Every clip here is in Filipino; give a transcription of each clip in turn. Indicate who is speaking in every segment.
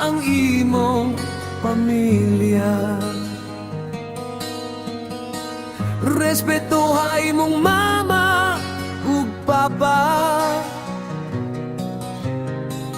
Speaker 1: ang imong pamilya. Respetuha imong mama ug papa,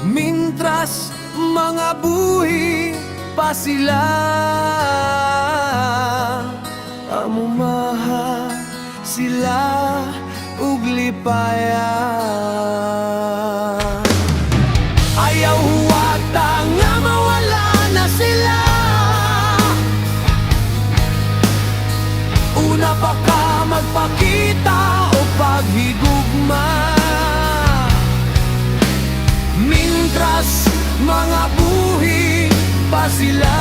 Speaker 1: mintras mga buhi pa sila. Amumaha sila ug lipaya. Ayaw huwata nga mawala na sila. Una pa ka magpakita o paghigugma, mintras mga buhi pa sila.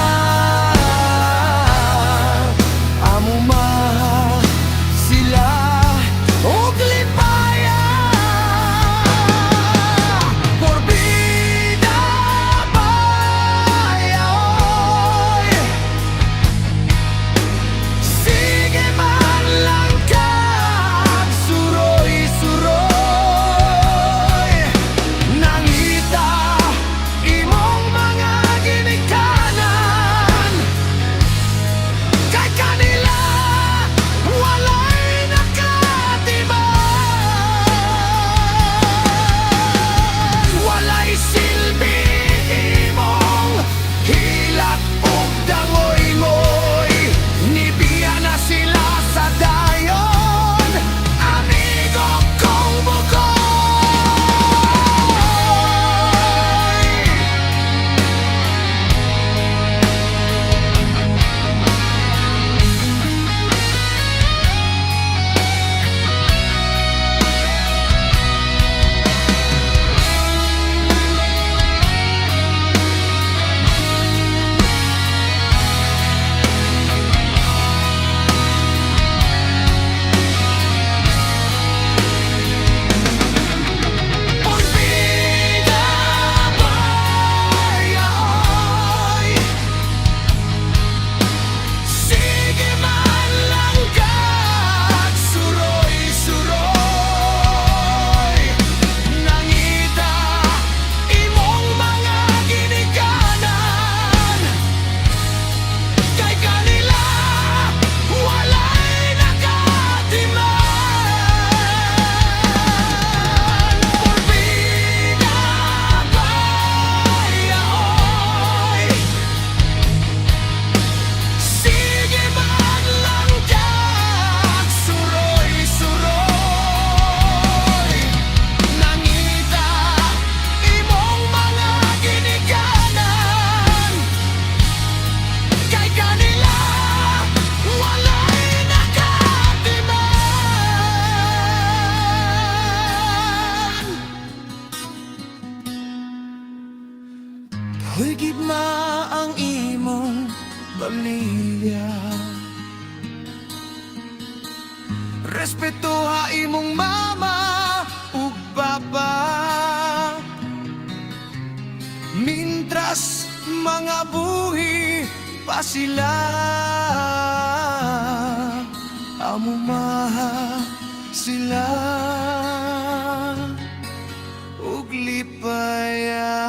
Speaker 1: Amumaha sila og lipaya. Porbida bayaoy, sige man lang kag suroy-suroy. Nangita imong mga ginikanan, kay kanila walay nakatiman. Walay silbi imong hilak ug dangoy-ngoy. Nibiya na sila sa dayon, amigo kong bugoy. Porbida bayaoy, sige man lang kag suroy-suroy. Nangita imong mga ginikanan, kay kanila walay nakatiman. Porbida bayaoy, sige man lang kag suroy-suroy. Nangita imong mga ginikanan, kay kanila walay nakatiman. Hoy gidma ang imong pamilya. Respetuha imong mama ug papa, mintras mga buhi pa sila. Amumaha sila ug lipaya.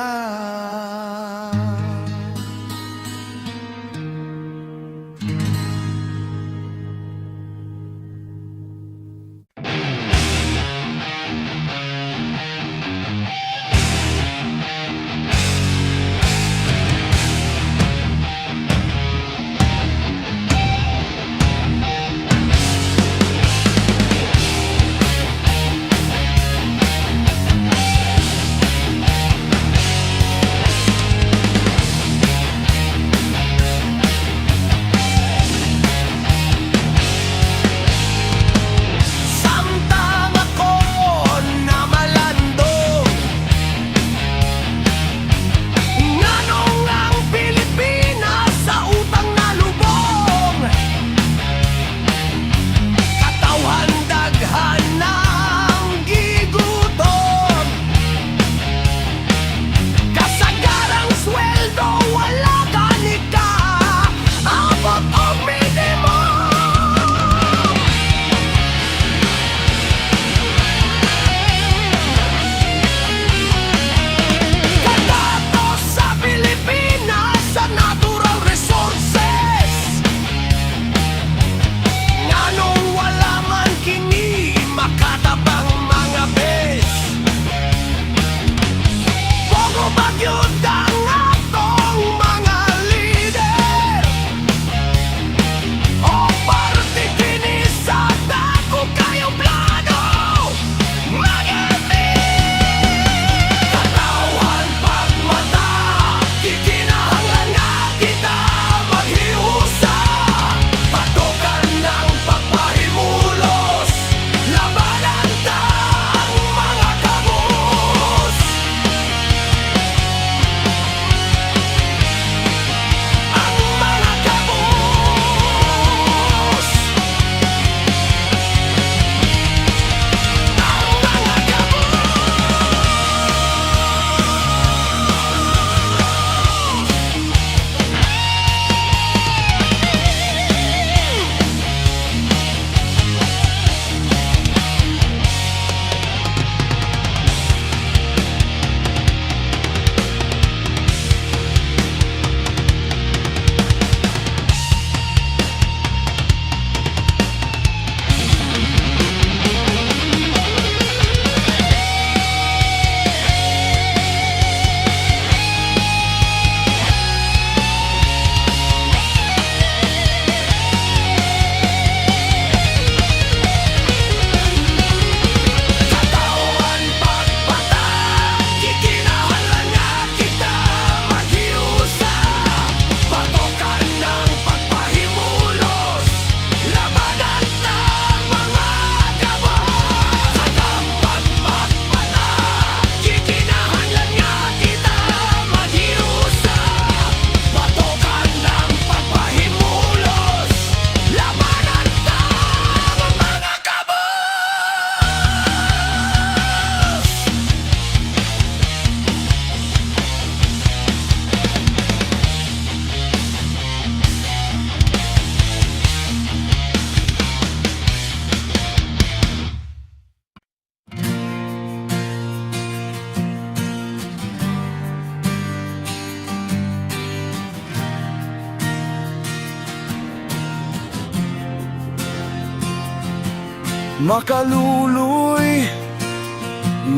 Speaker 1: makaluluy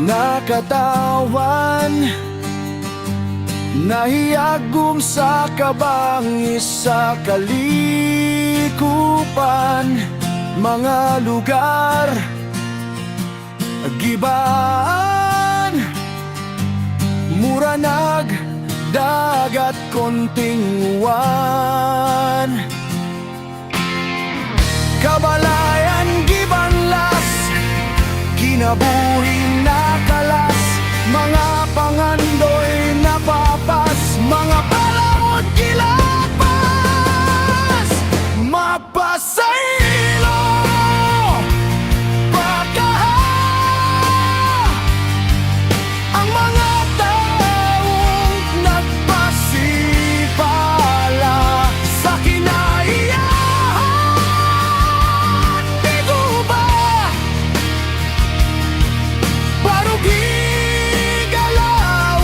Speaker 1: na katawan, nahiyagom sa kabangis sa kalikupan, mga lugar gibaan, muranag, dagat, konting uwan. Kabalayan gibanlas, kinabuhi nakalas, mga pangandoy napapas, mga palangod gilapas, mapasaylo pagkaha ang mga taong nagpasipala sa kinaiyahan. Di ko ba barugi galaw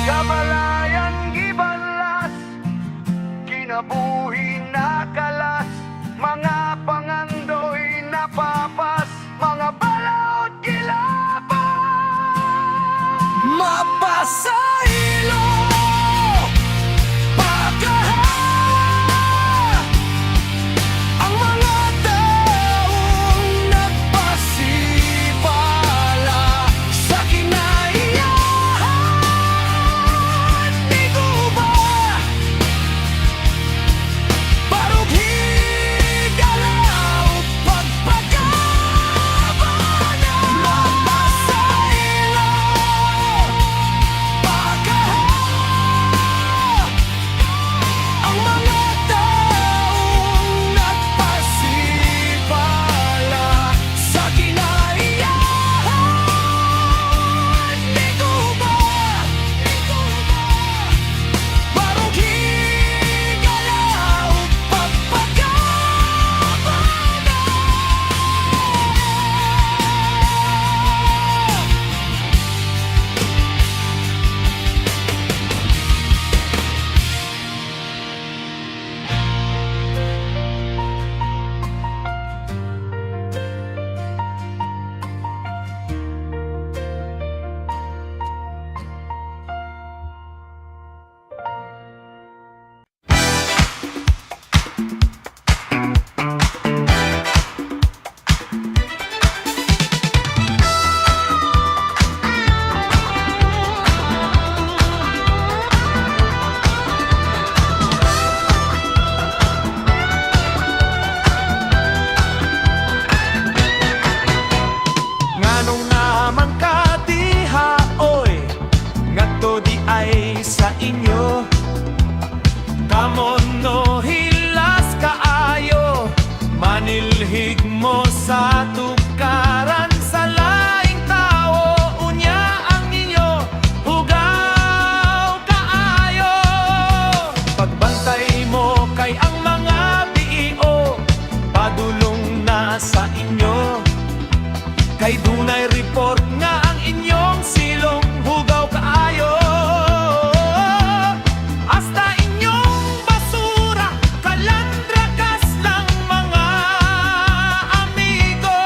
Speaker 1: kabalayan gibanlas, kinabuhi nakalas, mga pangandoy napapas, mga balaod gilapas, mapasaylo pagkaha ang mga taong nagpasipala sa kinaiyahan. Di ko ba barugi galaw pagpagkabana, mapasaylo pagkaha ang mga taong nagpasipala sa kinaiyahan. Di ko ba barugi galaw pagpagkabana. Nganong naman ka diha, oy, ngadto di ay sa inyo. Kamon no hilas kaayo, manilhig mo sa tukaran sa laing tao. Unya ang inyo, hugaw kaayo. Pagbantay mo kay ang mga biio, padulong na sa inyo. Kay dunay report nga ang inyong silong hugaw kaayo. Hasta inyong basura, kalandrakas lang mga amigo.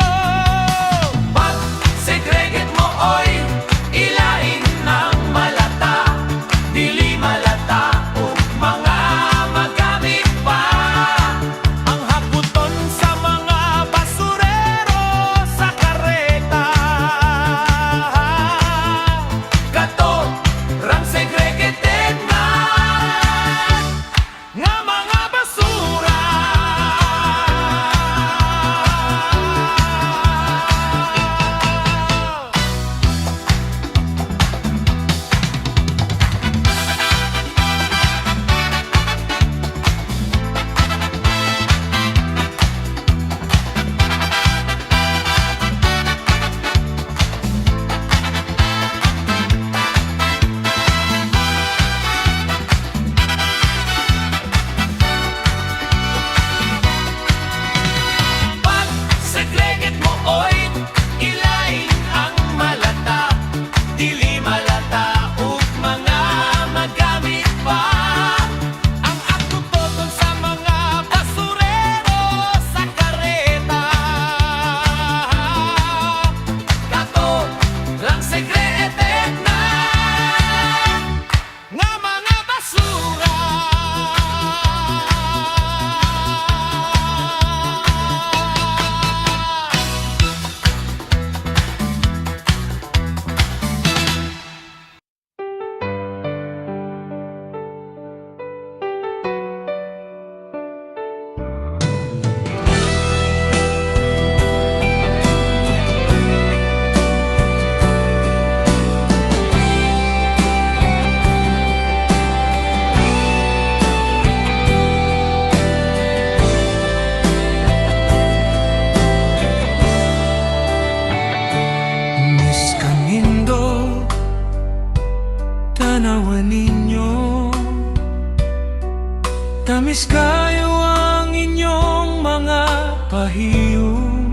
Speaker 1: Nais kayo ang inyong mga pahiyong,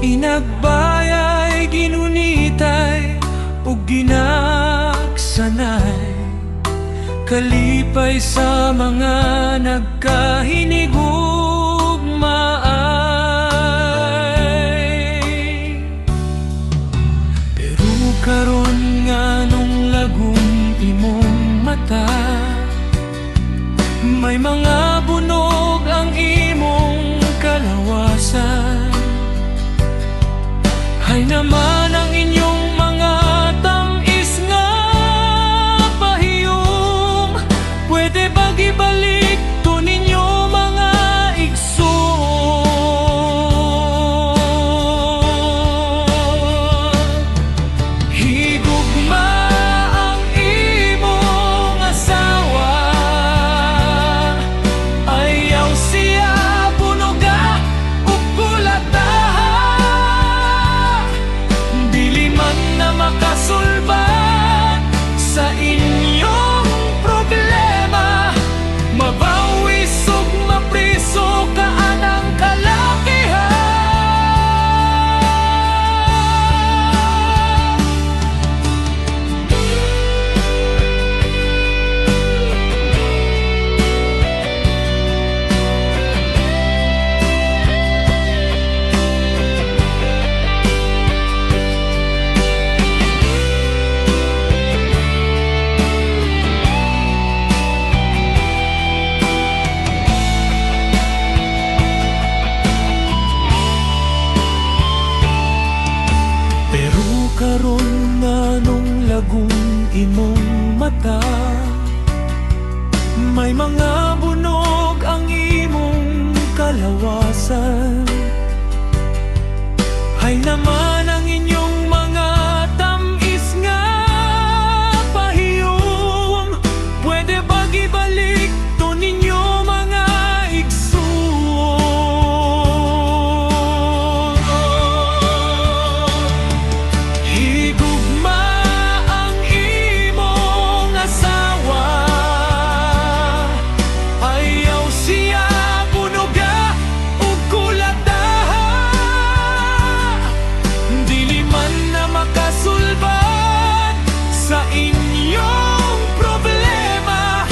Speaker 1: inagbayay, ginunitay o ginagsanay, kalipay sa mga nagkahinigugmaay. Pero karon nga nung lagong imong mata, may mga bunog ang imong kalawasan. Hay naman ang inyong mga tamis nga pahiyong, pwede bang ibalik to ninyo mga igsoon? Higugma ang imong asawa, ayaw siya bunuga o kulataha, dili man na makasulbat sa inyong problema, mabawis ug mapriso ka anang kalakihan. Pero karon nga nung lagong imong mata, may mga bunog ang imong kalawasan. Hay naman ang inyong mga tamis nga pahiyong, pwede bang ibalik to ninyo mga igsoon? Higugma ang imong asawa, ayaw siya bunuga o kulataha, dili man na makasulbat sa inyong problema,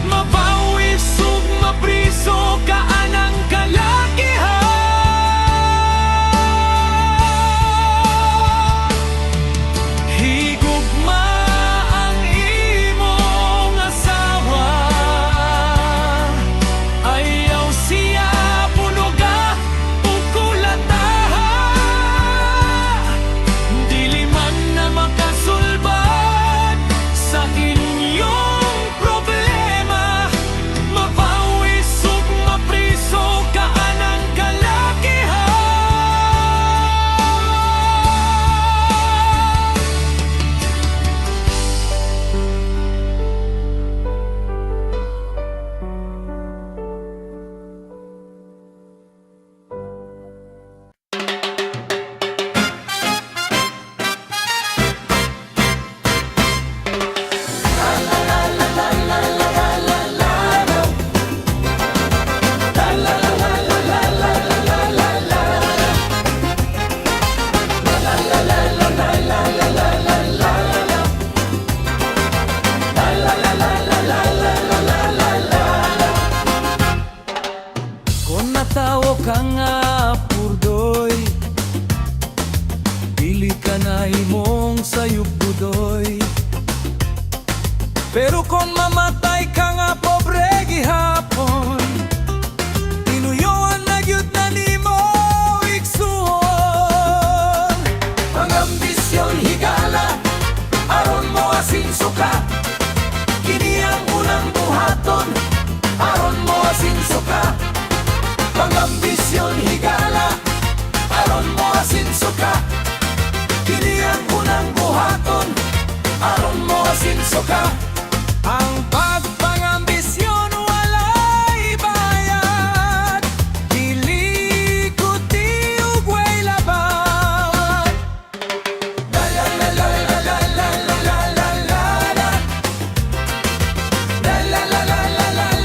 Speaker 1: mabawis ug mapriso ka anang kalakihan. Higugma ang imong asawa, ayaw siya bunuga o kulataha, dili man na makasulbat sa inyong problema, mabawis ug mapriso ka anang kalakihan. Kung natawo ka nga purdoy, pili ka na imong sayop budoy. Pero kung mamatay ka nga pobre gihapon, tinuyoan na gyud na nimo igsuon. Ang ambisyon higala, aron mo asin suka, kini ang unang buhaton, aron mo asin suka. Ang ambisyon higala, aron mo asin suka, kini ang unang buhaton, aron mo asin suka. Ang pagpangambisyon walay bayad, dili kuti ug way laban. La la la la la la la la la la la la la la la la la la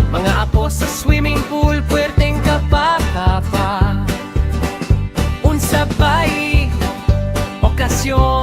Speaker 2: Mga apo sa swimming pool, puwerteng kapakapa. Unsabay, okasyon